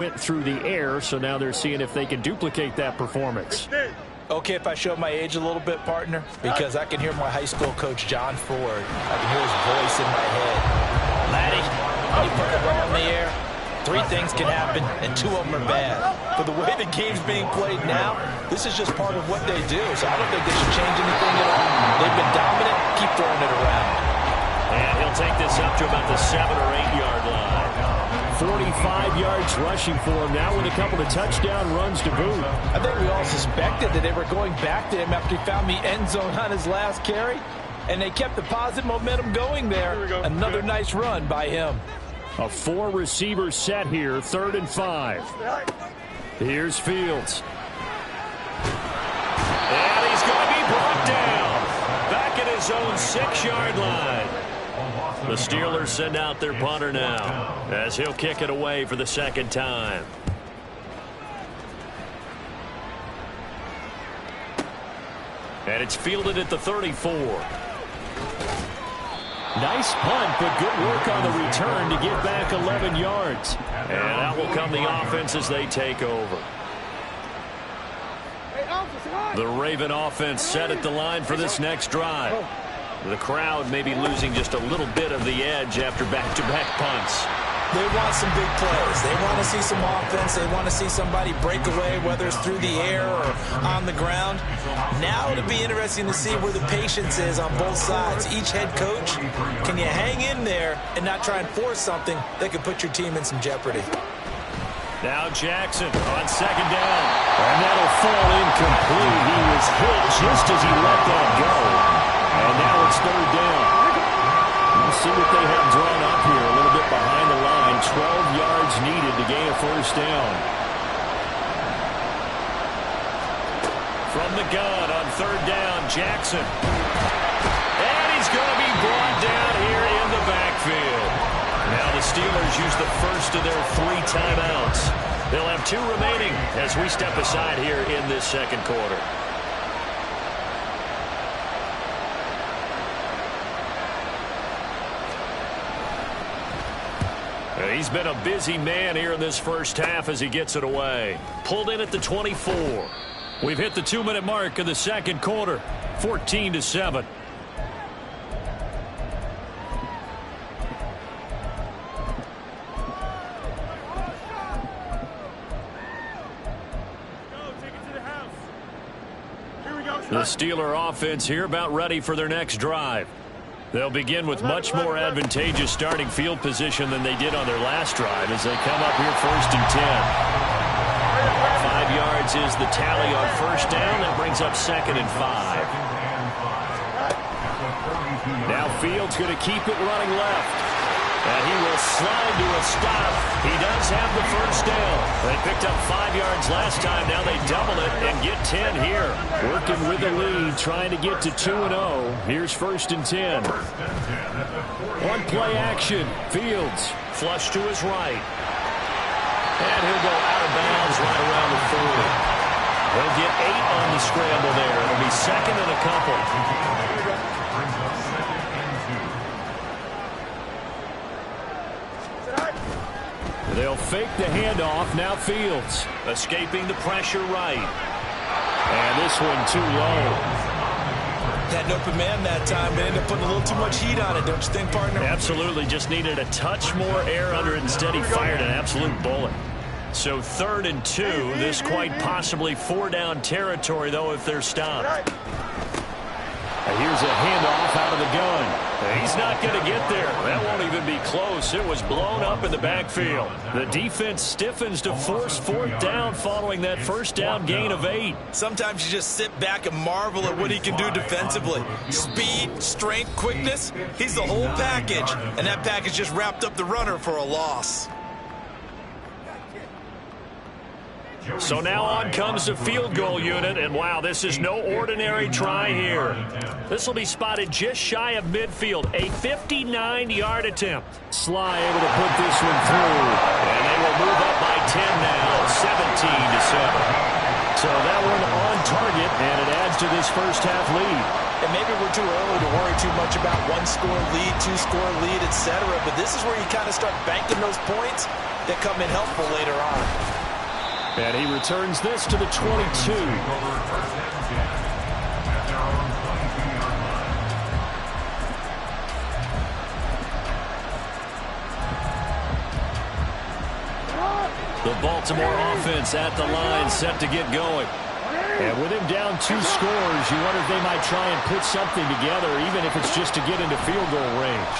went through the air, so now they're seeing if they can duplicate that performance. Okay, if I show my age a little bit, partner, because I can hear my high school coach, John Ford. I can hear his voice in my head. Laddie, when you put the ball in the air, 3 things can happen, and 2 of them are bad. But the way the game's being played now, this is just part of what they do, so I don't think they should change anything at all. They've been dominant. Keep throwing it around. And he'll take this up to about the 7 or 8 yard line. 45 yards rushing for him now with a couple of touchdown runs to boot. I think we all suspected that they were going back to him after he found the end zone on his last carry, and they kept the positive momentum going there. Another nice run by him. A 4-receiver set here, 3rd and 5. Here's Fields. And he's going to be brought down. Back at his own 6-yard line. The Steelers send out their punter now as he'll kick it away for the 2nd time. And it's fielded at the 34. Nice punt, but good work on the return to get back 11 yards. And out will come the offense as they take over. The Raven offense set at the line for this next drive. The crowd may be losing just a little bit of the edge after back-to-back punts. They want some big plays. They want to see some offense. They want to see somebody break away, whether it's through the air or on the ground. Now it'll be interesting to see where the patience is on both sides. Each head coach, can you hang in there and not try and force something that could put your team in some jeopardy? Now Jackson on 2nd down. And that'll fall incomplete. He was hit just as he let that go. And now it's 3rd down. We'll see what they have drawn up here. A little bit behind the line. 12 yards needed to gain a 1st down. From the gun on 3rd down, Jackson. And he's going to be brought down here in the backfield. Now the Steelers use the first of their 3 timeouts. They'll have 2 remaining as we step aside here in this 2nd quarter. He's been a busy man here in this first half as he gets it away. Pulled in at the 24. We've hit the 2-minute mark of the 2nd quarter. 14-7. The Steeler offense here about ready for their next drive. They'll begin with much more advantageous starting field position than they did on their last drive as they come up here 1st and 10. 5 yards is the tally on 1st down. That brings up 2nd and 5. Now Fields going to keep it running left. And he will slide to a stop. He does have the 1st down. They picked up 5 yards last time. Now they double it and get 10 here. Working with the lead, trying to get to 2-0. Here's 1st and 10. One play action. Fields flush to his right. And he'll go out of bounds right around the 40. He'll get 8 on the scramble there. It'll be 2nd and a couple. They'll fake the handoff. Now Fields escaping the pressure right. And this one too low. Had an open man that time, but ended up putting a little too much heat on it, don't you think, partner? Absolutely. Just needed a touch more air under it. Instead, he fired an absolute bullet. So 3rd and 2. This quite possibly 4-down territory, though, if they're stopped. Here's a handoff out of the gun. He's not going to get there. That won't even be close. It was blown up in the backfield. The defense stiffens to force 4th down following that 1st down gain of 8. Sometimes you just sit back and marvel at what he can do defensively. Speed, strength, quickness. He's the whole package. And that package just wrapped up the runner for a loss. So now on comes the field goal unit, and wow, this is no ordinary try here. This will be spotted just shy of midfield, a 59-yard attempt. Sly able to put this one through, and they will move up by 10 now, 17-7. So that one on target, and it adds to this first half lead. And maybe we're too early to worry too much about one-score lead, two-score lead, etc. But this is where you kind of start banking those points that come in helpful later on. And he returns this to the 22. The Baltimore offense at the line, set to get going. And with him down 2 scores, you wonder if they might try and put something together, even if it's just to get into field goal range.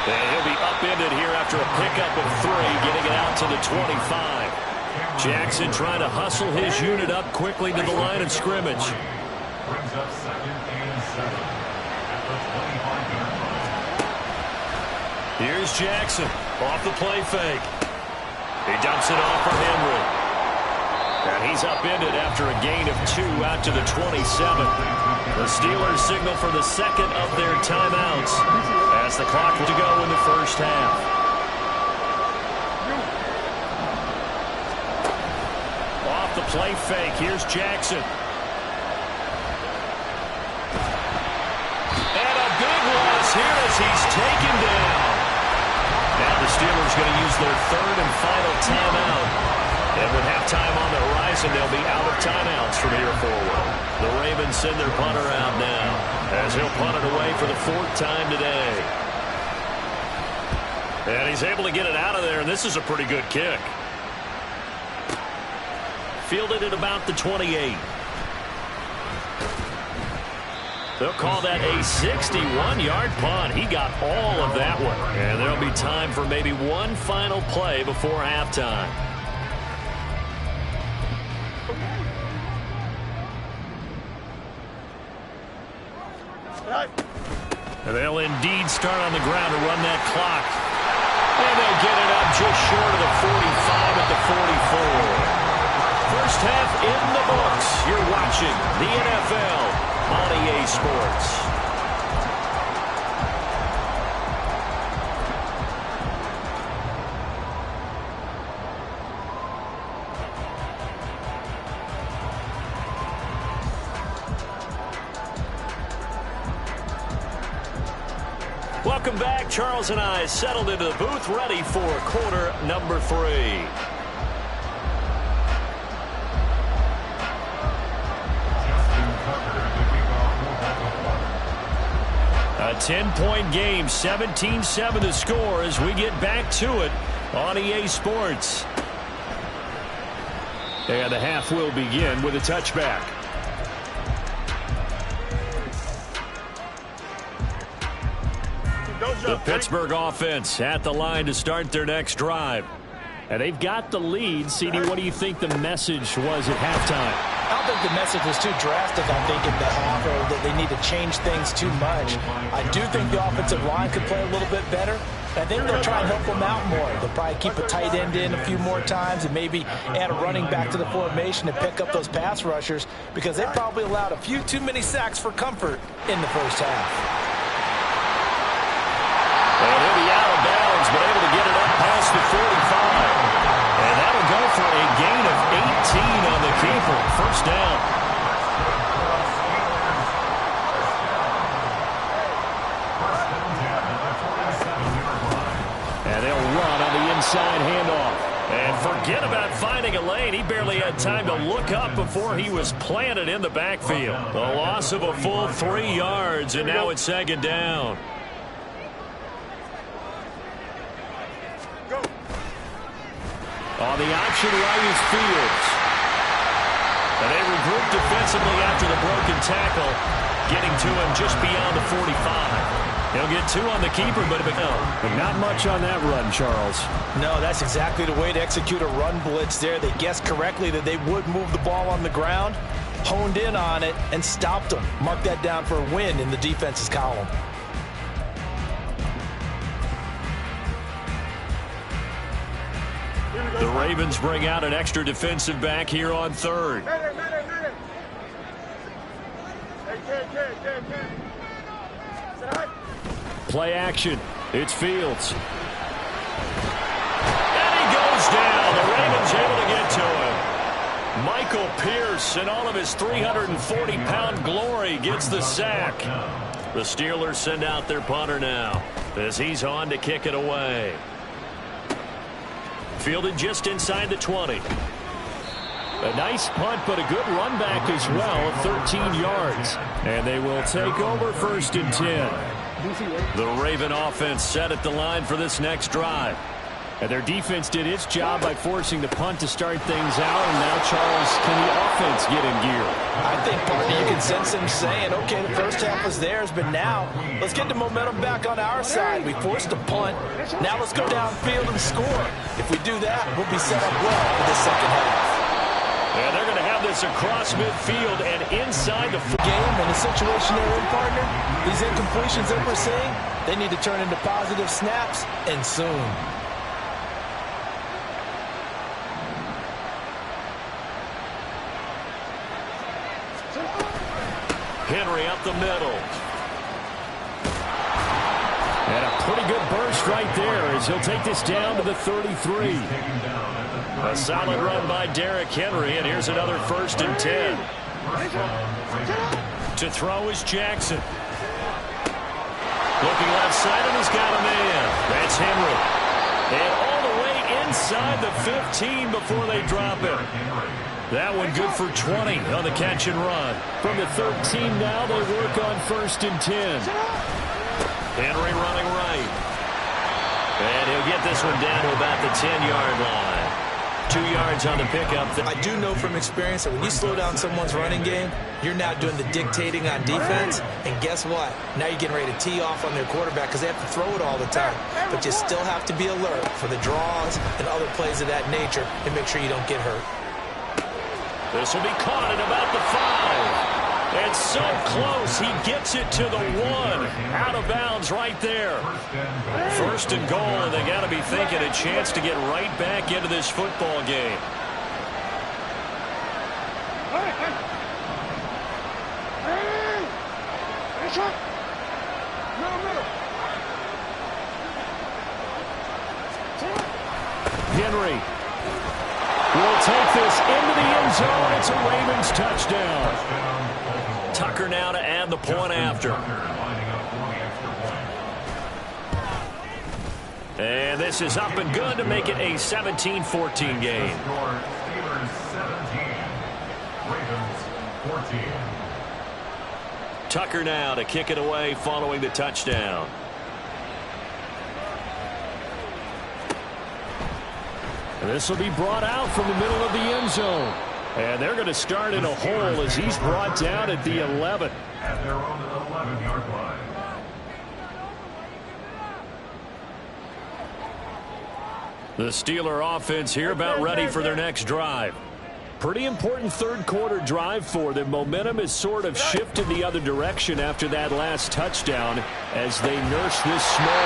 And he'll be upended here after a pickup of 3, getting it out to the 25. Jackson trying to hustle his unit up quickly to the line of scrimmage. Here's Jackson off the play fake. He dumps it off for Henry. And he's upended after a gain of 2 out to the 27. The Steelers signal for the second of their timeouts as the clock to go in the first half. Off the play fake, here's Jackson. And a big loss here as he's taken down. Now the Steelers going to use their third and final timeout. And with halftime on the horizon, they'll be out of timeouts from here forward. The Ravens send their punter out now as he'll punt it away for the 4th time today. And he's able to get it out of there, and this is a pretty good kick. Fielded at about the 28. They'll call that a 61-yard punt. He got all of that one. And there'll be time for maybe one final play before halftime. And they'll indeed start on the ground to run that clock. And they'll get it up just short of the 45 at the 44. First half in the books. You're watching the NFL on EA Sports. Welcome back. Charles and I settled into the booth, ready for quarter number 3. A 10-point game, 17-7 to score as we get back to it on EA Sports. And the half will begin with a touchback. The Pittsburgh offense at the line to start their next drive. And they've got the lead. CD, what do you think the message was at halftime? I don't think the message was too drastic, I think, in the half, or that they need to change things too much. I do think the offensive line could play a little bit better. I think they'll try and help them out more. They'll probably keep a tight end in a few more times and maybe add a running back to the formation and pick up those pass rushers, because they probably allowed a few too many sacks for comfort in the first half. And he'll be out of bounds, but able to get it up past the 45. And that'll go for a gain of 18 on the keeper. First down. And they'll run on the inside handoff. And forget about finding a lane. He barely had time to look up before he was planted in the backfield. A loss of a full 3 yards, and now it's second down. On the option right is Fields. And they regroup defensively after the broken tackle, getting to him just beyond the 45. He'll get 2 on the keeper, but not much on that run, Charles. No, that's exactly the way to execute a run blitz there. They guessed correctly that they would move the ball on the ground, honed in on it, and stopped them. Mark that down for a win in the defense's column. The Ravens bring out an extra defensive back here on third. Play action. It's Fields. And he goes down. The Ravens able to get to him. Michael Pierce, in all of his 340-pound glory, gets the sack. The Steelers send out their punter now as he's on to kick it away. Fielded just inside the 20. A nice punt, but a good run back as well of 13 yards. And they will take over 1st and 10. The Raven offense set at the line for this next drive. And their defense did its job by forcing the punt to start things out. And now, Charles, can the offense get in gear? I think, partner, you can sense him saying, okay, the first half was theirs, but now let's get the momentum back on our side. We forced a punt. Now let's go downfield and score. If we do that, we'll be set up well for the second half. And they're going to have this across midfield and inside the game. In the situation they're in, partner, these incompletions that we're seeing, they need to turn into positive snaps, and soon. Henry up the middle. And a pretty good burst right there as he'll take this down to the 33. A solid run by Derrick Henry, and here's another 1st and 10. To throw is Jackson. Looking left side, and he's got a man. That's Henry. And all the way inside the 15 before they drop him. That one good for 20 on the catch and run. From the 13 now, they work on 1st and 10. Henry running right. And he'll get this one down to about the 10-yard line. 2 yards on the pickup. I do know from experience that when you slow down someone's running game, you're now doing the dictating on defense. And guess what? Now you're getting ready to tee off on their quarterback because they have to throw it all the time. But you still have to be alert for the draws and other plays of that nature and make sure you don't get hurt. This will be caught at about the 5. It's so close, he gets it to the 1. Out of bounds right there. 1st and goal, and they got to be thinking a chance to get right back into this football game. Henry will take this into the end zone. It's a Ravens touchdown. Tucker now to add the point after. And this is up and good to make it a 17-14 game. Tucker now to kick it away following the touchdown. This will be brought out from the middle of the end zone. And they're going to start in a hole as he's brought down at the 11. At their own 11-yard line. The Steeler offense here about ready for their next drive. Pretty important third-quarter drive for them. Momentum has sort of shifted the other direction after that last touchdown as they nurse this small